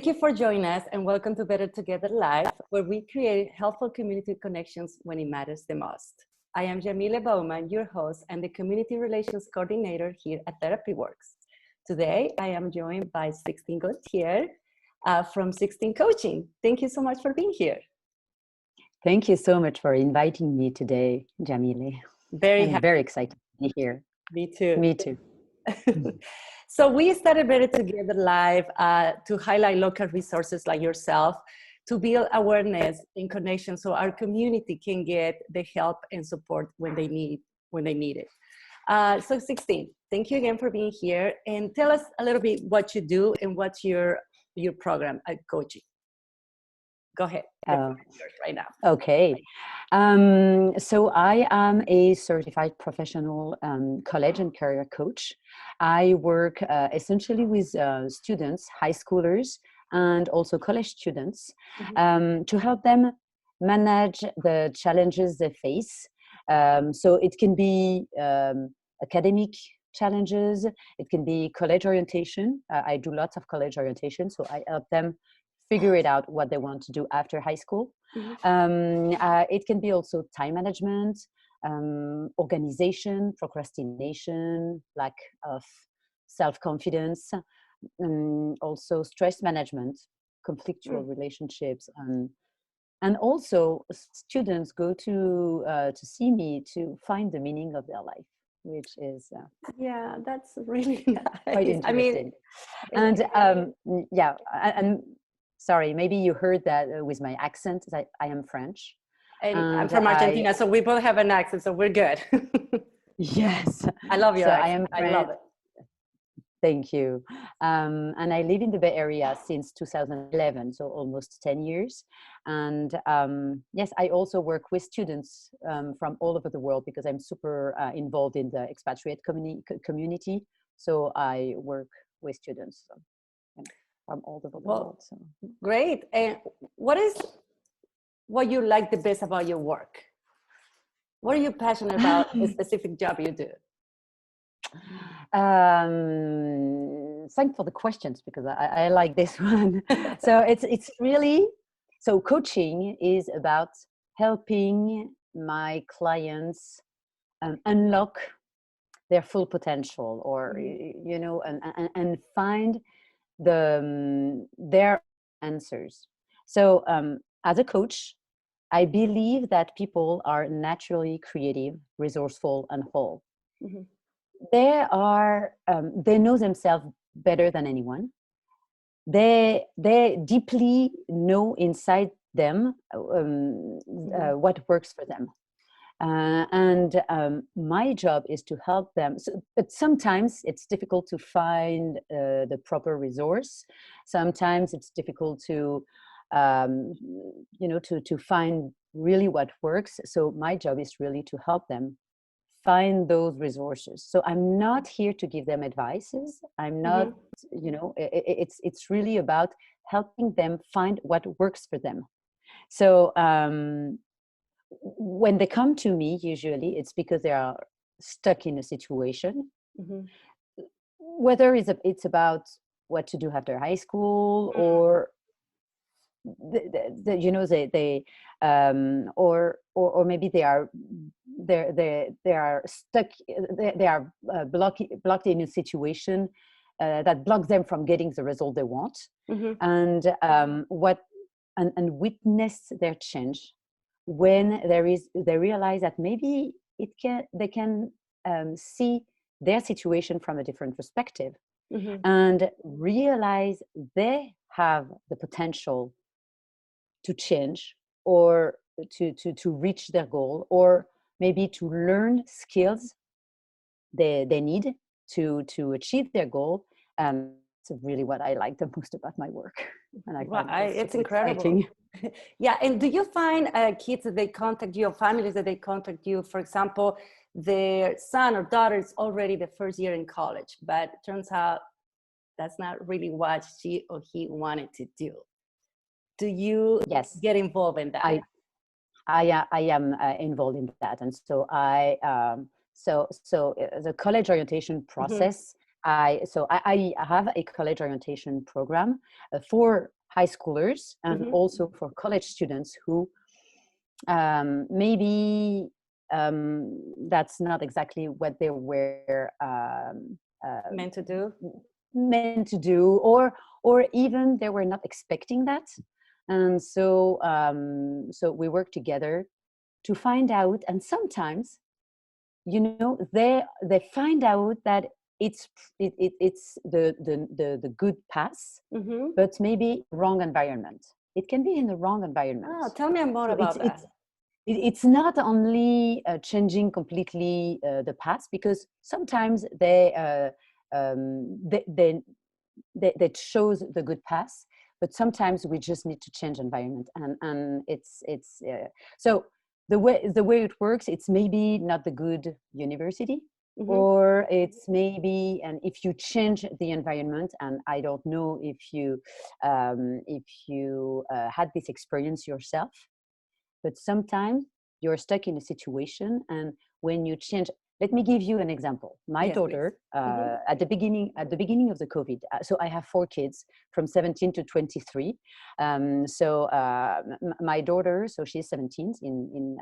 Thank you for joining us and welcome to Better Together Live, where we create helpful community connections when it matters the most. I am Yamile Bowman, your host and the Community Relations Coordinator here at Therapy Works. Today, I am joined by Sixtine Gontier from Sixtine Coaching. Thank you so much for being here. Thank you so much for inviting me today, Yamile. I'm very excited to be here. Me too. Me too. So we started Better Together Live to highlight local resources like yourself, to build awareness and connection so our community can get the help and support when they need it. So Sixtine, thank you again for being here, and tell us a little bit what you do and what's your program at coaching. Go ahead. Right now. Okay. So I am a certified professional college and career coach. I work essentially with students, high schoolers, and also college students to help them manage the challenges they face. So it can be academic challenges, it can be college orientation. I do lots of college orientation, so I help them figure it out what they want to do after high school. It can be also time management, organization, procrastination, lack of self-confidence, also stress management, conflictual relationships, and also students go to see me to find the meaning of their life, which is yeah, that's really nice. Quite interesting. And sorry, maybe you heard that with my accent. I am French. And I'm from Argentina, so we both have an accent, so we're good. Yes. I love your accent. I love it. Thank you. And I live in the Bay Area since 2011, so almost 10 years. And yes, I also work with students from all over the world because I'm super involved in the expatriate community. So I work with students from all over the world. So. Great. And what you like the best about your work? What are you passionate about, the specific job you do? Thanks for the questions, because I like this one. So it's really, so coaching is about helping my clients unlock their full potential, or and find their answers. So as a coach, I believe that people are naturally creative, resourceful, and whole. They know themselves better than anyone. They deeply know inside them what works for them. And my job is to help them. But sometimes it's difficult to find the proper resource. Sometimes it's difficult to find really what works. So my job is really to help them find those resources. So I'm not here to give them advices. I'm not, it's really about helping them find what works for them. So when they come to me, usually it's because they are stuck in a situation, whether it's about what to do after high school, or or maybe they are stuck. They are blocked in a situation that blocks them from getting the result they want, and witness their change when they realize that maybe they can see their situation from a different perspective, and realize they have the potential to change, or to reach their goal, or maybe to learn skills they need to achieve their goal. It's really what I like the most about my work. And it's incredible. Yeah. And do you find kids that they contact you, or families that they contact you, for example, their son or daughter is already the first year in college, but turns out that's not really what she or he wanted to do? Do you get involved in that? I am involved in that, and so the college orientation process I have a college orientation program for high schoolers and Mm-hmm. also for college students who maybe that's not exactly what they were Meant to do. meant to do, or even they were not expecting that. And so we work together to find out, and sometimes, they find out that it's the good path, Mm-hmm. but maybe wrong environment. It can be in the wrong environment. Oh, tell me more So about that. it's not only changing completely the path, because sometimes they they chose the good path, but sometimes we just need to change environment, and it's so the way it works, it's maybe not the good university, Mm-hmm. or it's maybe, and if you change the environment, and I don't know if you had this experience yourself, but sometimes you're stuck in a situation, and when you change, let me give you an example. My Yes, please. daughter, Mm-hmm. at the beginning of the COVID, so I have 4 kids from 17 to 23. My daughter, so she's 17, in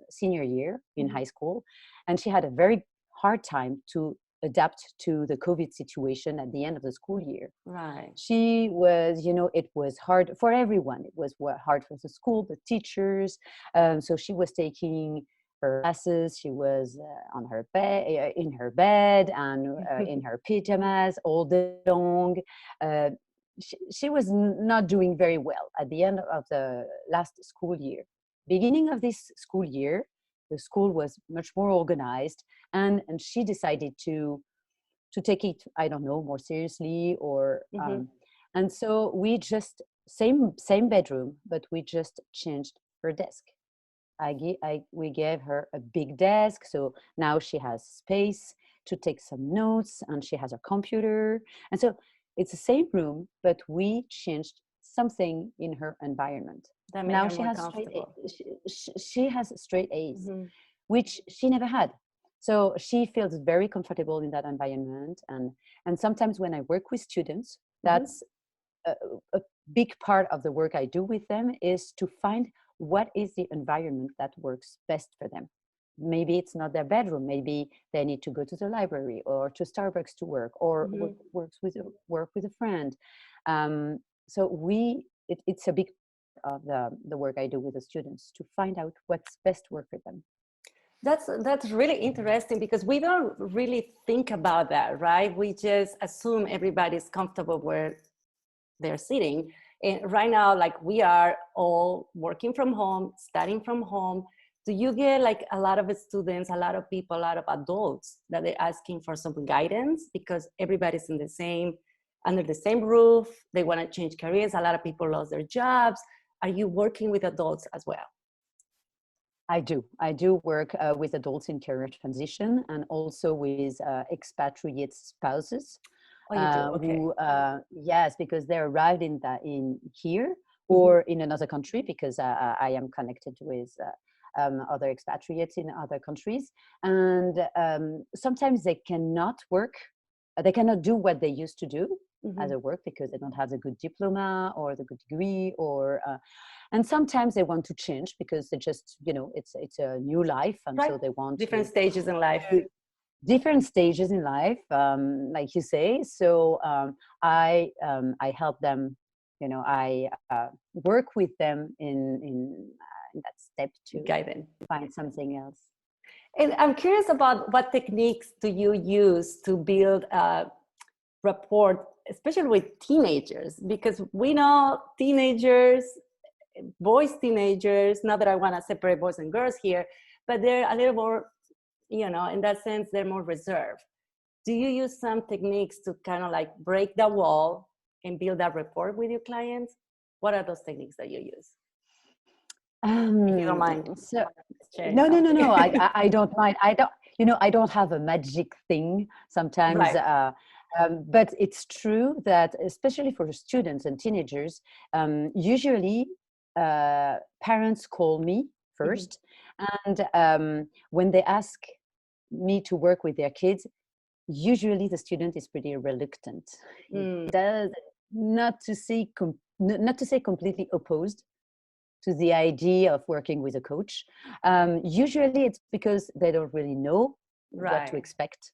senior year in Mm-hmm. high school, and she had a very hard time to adapt to the COVID situation at the end of the school year. Right. She was, it was hard for everyone. It was hard for the school, the teachers. So she was taking her classes. She was on her bed, in her bed, and in her pajamas all day long. Uh, she was not doing very well at the end of the last school year. Beginning of this school year, the school was much more organized, and she decided to take it, I don't know, more seriously, or Mm-hmm. and so we just, same bedroom, but we just changed her desk. We gave her a big desk, so now she has space to take some notes, and she has a computer, and so it's the same room, but we changed something in her environment. That made Now her more comfortable. she has straight A's, Mm-hmm. which she never had. So she feels very comfortable in that environment. And sometimes when I work with students, Mm-hmm. that's a, a big part of the work I do with them, is to find what is the environment that works best for them. Maybe it's not their bedroom. Maybe they need to go to the library or to Starbucks to work, or Mm-hmm. work with a friend. It's a big part of the work I do with the students, to find out what's best work for them. That's really interesting, because we don't really think about that, right? We just assume everybody's comfortable where they're sitting. And right now, like, we are all working from home, studying from home. Do you get like a lot of students, a lot of people, a lot of adults that they're asking for some guidance because everybody's under the same roof? They want to change careers. A lot of people lost their jobs. Are you working with adults as well? I do. I do work with adults in career transition, and also with expatriate spouses Oh, you do? Okay. who, yes, because they arrived in here Mm-hmm. or in another country, because I am connected with other expatriates in other countries, and sometimes they cannot work. They cannot do what they used to do Mm-hmm. as a work, because they don't have the good diploma or the good degree, or and sometimes they want to change because they just, it's a new life, and Right. so they want Different to stages in life. different stages in life, like you say. So I help them. I work with them in that step to Guidance. find something else. And I'm curious about what techniques do you use to build a rapport, especially with teenagers, because we know teenagers, boys, teenagers, not that I want to separate boys and girls here, but they're a little more, in that sense, they're more reserved. Do you use some techniques to kind of like break the wall and build that rapport with your clients? What are those techniques that you use? If you don't mind, So sharing no, no, no, something. no. I don't mind. I don't have a magic thing sometimes. Right. But it's true that, especially for students and teenagers, usually parents call me Mm-hmm. first, and when they ask me to work with their kids, usually the student is pretty reluctant. Mm, It does not to say not to say completely opposed to the idea of working with a coach. Usually it's because they don't really know what to right. expect.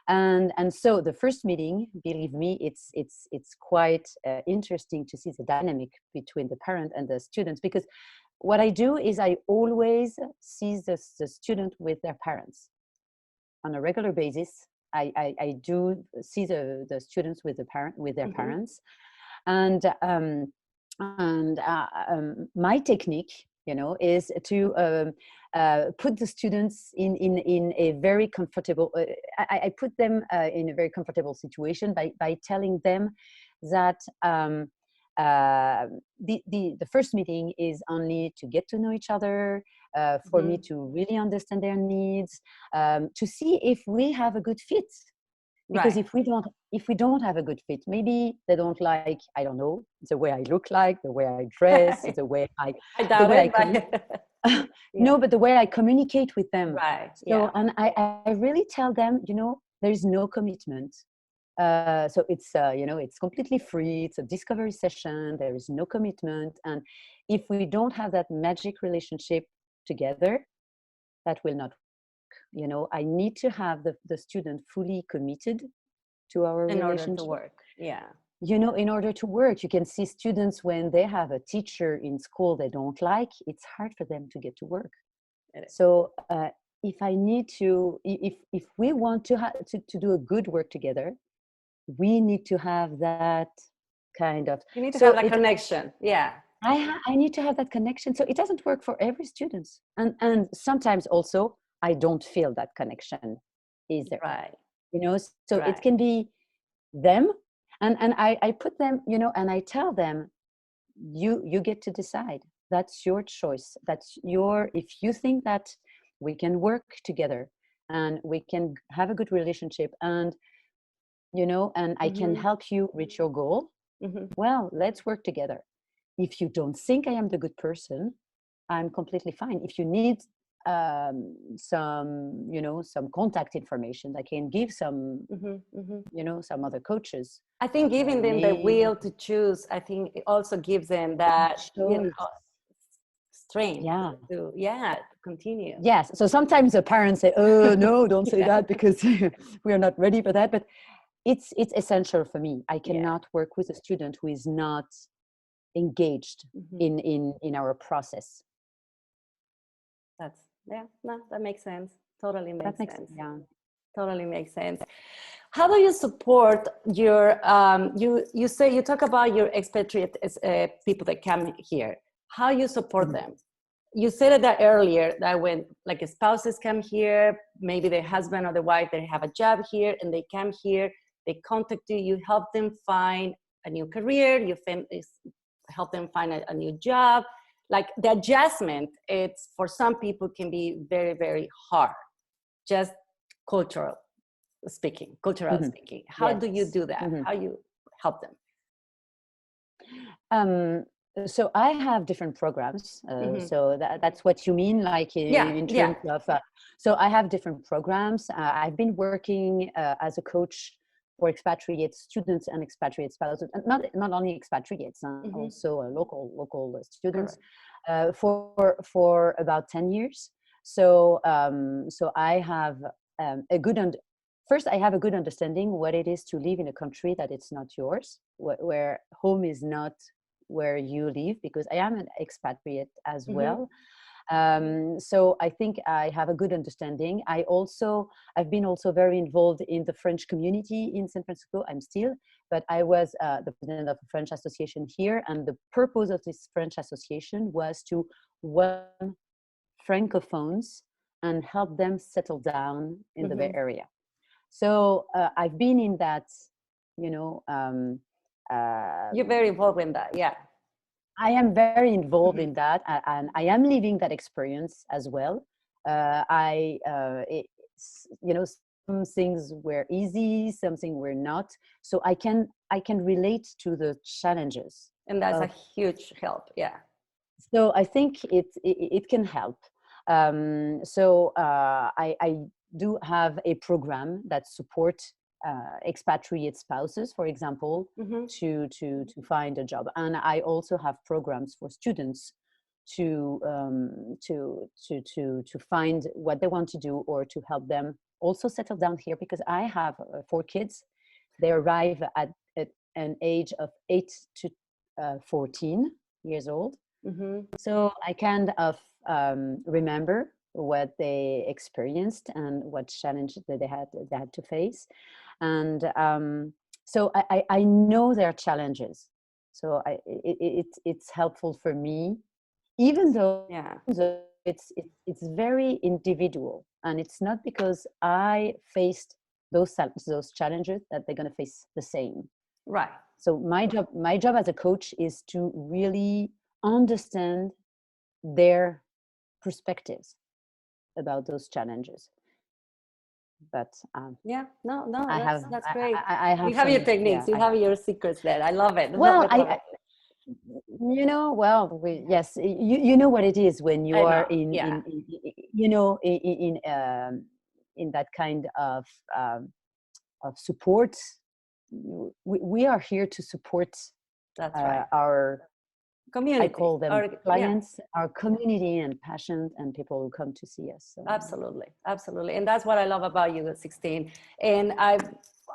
And so the first meeting, believe me, it's quite interesting to see the dynamic between the parent and the students, because what I do is I always see the student with their parents on a regular basis. I do see the students with their Mm-hmm. parents, and my technique, is to put the students in a very comfortable. I put them in a very comfortable situation by telling them that. The first meeting is only to get to know each other, for me Mm-hmm. to really understand their needs, to see if we have a good fit. Because Right. if we don't have a good fit, maybe they don't like, I don't know, the way I look like, the way I dress, I the doubt way it, but yeah. no, but the way I communicate with them. Right. So, Yeah. and I really tell them, there's no commitment. So it's completely free. It's a discovery session. There is no commitment. And if we don't have that magic relationship together, that will not work. I need to have the student fully committed to our In order to relationship. work. Yeah. In order to work, you can see students when they have a teacher in school they don't like, it's hard for them to get to work. It is. So if I need to, if we want to do a good work together, we need to have that kind of. You need to have So that connection. Yeah. I need to have that connection. So it doesn't work for every student, and sometimes also I don't feel that connection is there. Right. So it Right. can be them, and I put them, and I tell them, you get to decide. That's your choice. If you think that we can work together and we can have a good relationship, and I can Mm-hmm. help you reach your goal, Mm-hmm. well, let's work together. If you don't think I am the good person, I'm completely fine. If you need some contact information, I can give some, Mm-hmm. Mm-hmm. some other coaches. I think giving them the Maybe will to choose, I think it also gives them that, choice. strength Yeah. to continue. Yes. So sometimes the parents say, "Oh no, don't say Yeah. that because we are not ready for that." But it's essential for me. I Yeah. cannot work with a student who is not engaged Mm-hmm. in our process. Yeah, no, that makes sense. Totally That makes makes, sense. yeah. Totally makes sense. How do you support your you say you talk about your expatriate people that come here? How you support Mhm. them? You said that earlier, that when like spouses come here, maybe the husband or the wife, they have a job here and they come here, they contact you, you help them find a new career, help them find a new job. Like the adjustment, it's for some people can be very, very hard, just cultural cultural Mhm. speaking. How do you Yes. do that? Mhm. How you help them? Um, so I have different programs. Mm-hmm. So that's what you mean, like Yeah, in yeah. terms of. So I have different programs. I've been working as a coach for expatriate students and expatriate spouses, and not only expatriates, Mm-hmm. also local students, Correct. for about 10 years. So I have a good first, I have a good understanding what it is to live in a country that it's not yours, where home is not where you live, because I am an expatriate as Mm-hmm. well. So I think I have a good understanding. I've been also very involved in the French community in San Francisco. I'm still, but I was the president of a French association here, and the purpose of this French association was to welcome francophones and help them settle down in the Bay Mm-hmm. Area. So I've been in that, you know, um, uh, You're very involved in that. Yeah. I am very involved Mm-hmm. in that, and I am living that experience as well. Some things were easy, something were not. So I can relate to the challenges And that's a of. huge help. Yeah. So I think it can help. So I do have a program that support expatriate spouses, for example, Mm-hmm. to find a job. And I also have programs for students to find what they want to do, or to help them also settle down here, because I have 4 kids. They arrive at an age of 8 to 14 years old. Mm-hmm. So I kind of remember what they experienced and what challenge that they had to face. And so I know their challenges. So it's helpful for me, even though Yeah. it's very individual, and it's not because I faced those challenges that they're going to face the same. Right. So my job as a coach is to really understand their perspectives about those challenges. But Yeah. No, I have that's great. I You have have your some, techniques. You have your secrets there. I love it. Love well it. Love it. yes, you know what it is when you I are know. Yeah. in that kind of support. We are here to support That's right. our, I Community. call them Or yeah. clients, our community and passion, and people who come to see us. So. Absolutely, absolutely, and that's what I love about you, 16. And I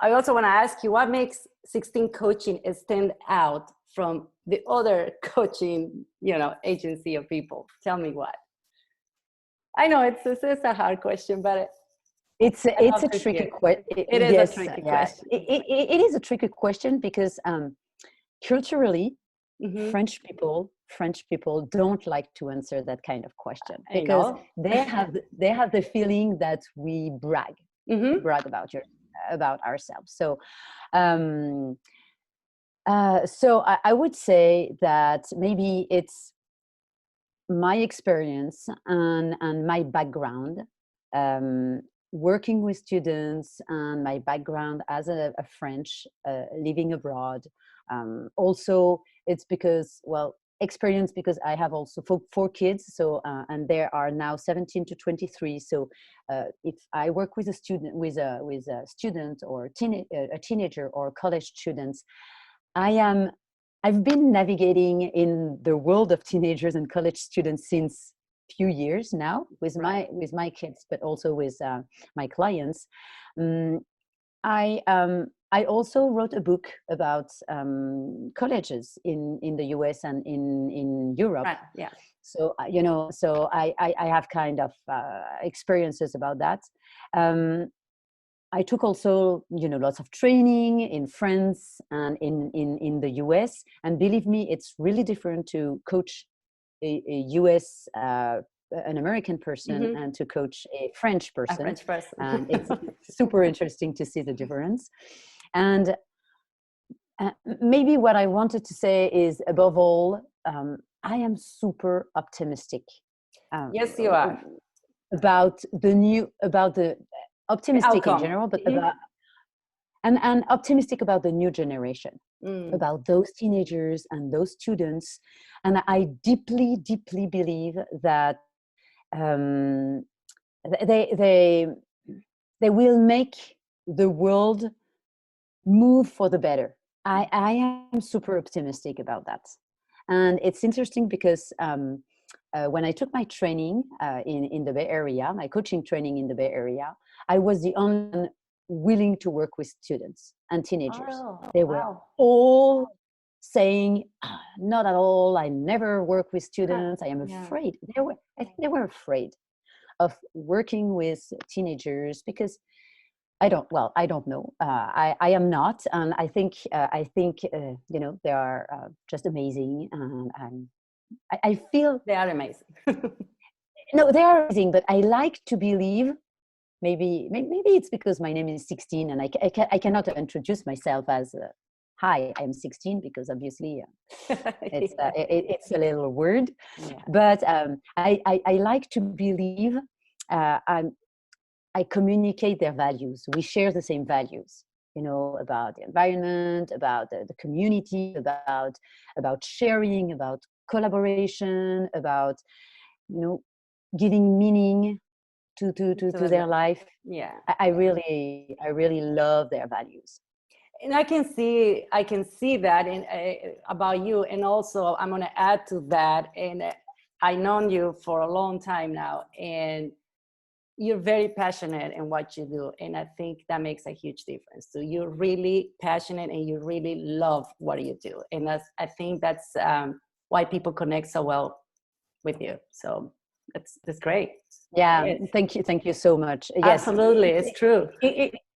also want to ask you, what makes 16 Coaching stand out from the other coaching, agency of people? Tell me what. I know it's a hard question, but It's I it's love a to tricky hear. question. It is a Yes, tricky yeah, question. it is a tricky question because culturally, Mm-hmm. French people don't like to answer that kind of question, I because know. they have the feeling that we Mm-hmm. brag about ourselves. So um, I would say that maybe it's my experience and my background, um, working with students, and my background as a French living abroad. Also, it's because, well, experience, because I have also four kids. So and there are now 17 to 23. So if I work with a student, with a student, or a teenager or college students, I am I've been navigating in the world of teenagers and college students since few years now, with Right. my kids, but also with my clients. Um, I also wrote a book about colleges in the US and in Europe. Right. Yeah. So so I have kind of experiences about that. Um, I took also, lots of training in France and in the US. And believe me, it's really different to coach a US, an American person, Mm-hmm. and to coach a French A person. French person. And it's super interesting to see the difference. And maybe what I wanted to say is, above all, I am super optimistic, um, Yes, you are. about the The optimistic in outcome. general, but Mm-hmm. and optimistic about the new generation, Mm. about those teenagers and those students. And I deeply, deeply believe that um, they they will make the world move for the better. I am super optimistic about that. And it's interesting because when I took my training in the Bay Area, my coaching training in the Bay Area, I was the only one willing to work with students and teenagers. Oh, They were wow. all saying, not at all, I never work with Huh. students, I am Yeah. afraid. I think they were afraid of working with teenagers, because I don't know. I am not, and I think they are just amazing, and I feel, They are amazing. no, they are amazing. But I like to believe, maybe it's because my name is 16, and I cannot introduce myself as hi, I'm 16, because obviously Yeah. it's a little word. Yeah. But I like to believe uh, I'm I communicate their values. We share the same values, about the environment, about the community, about sharing, about collaboration, about, giving meaning to their life. Yeah. I really love their values. And I can see that in about you. And also I'm going to add to that. And I've known you for a long time now, and you're very passionate in what you do. And I think that makes a huge difference. So you're really passionate and you really love what you do. And I think that's why people connect so well with you. So that's great. Yeah, Yes. thank you so much. Yes, Absolutely, it's true.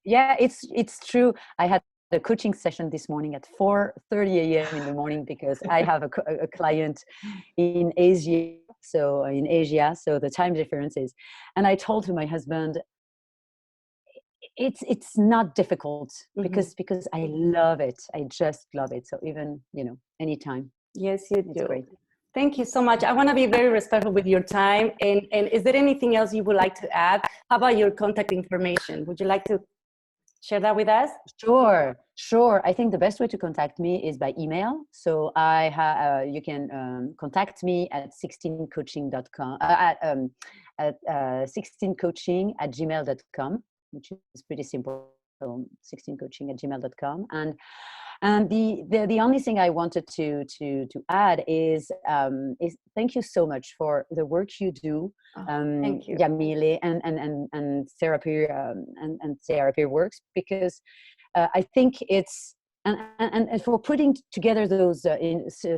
Yeah, it's true. I had a coaching session this morning at 4:30 a.m. in the morning because I have a client in Asia, so the time difference is, and I told my husband, it's not difficult because I love it. I just love it. So even anytime. Yes, you do. It's great. Thank you so much. I want to be very respectful with your time. And is there anything else you would like to add? How about your contact information? Would you like to share that with us? Sure. I think the best way to contact me is by email. So you can contact me at sixtinecoaching.com at sixtinecoaching@gmail.com, which is pretty simple. 16coaching@gmail.com. And the only thing I wanted to add is thank you so much for the work you do, thank you. Yamile, and therapy and therapy works, because I think it's and for putting together those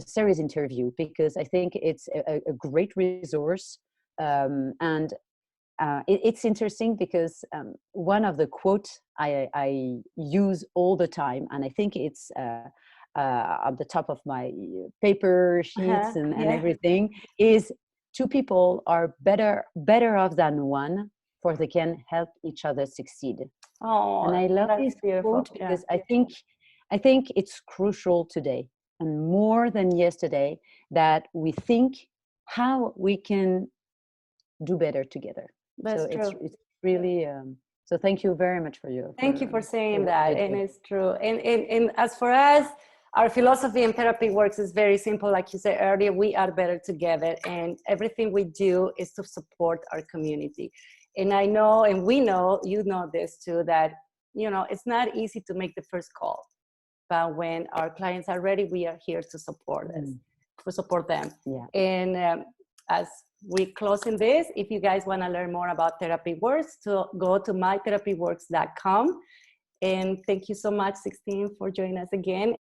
series interview, because I think it's a great resource, and it's interesting because one of the quotes I use all the time, and I think it's on the top of my paper sheets and everything, is two people are better off than one, for they can help each other succeed. Oh, and I love this quote because I think it's crucial today, and more than yesterday, that we think how we can do better together. That's true. It's really so thank you very much thank you for saying that. And it's true. And as for us, our philosophy in therapy works is very simple. Like you said earlier, we are better together, and everything we do is to support our community. And I know, and we know, you know this too, that it's not easy to make the first call, but when our clients are ready, we are here to support them. Yeah. And as we closing this, if you guys want to learn more about Therapy Works, to go to mytherapyworks.com. And thank you so much, Sixtine, for joining us again.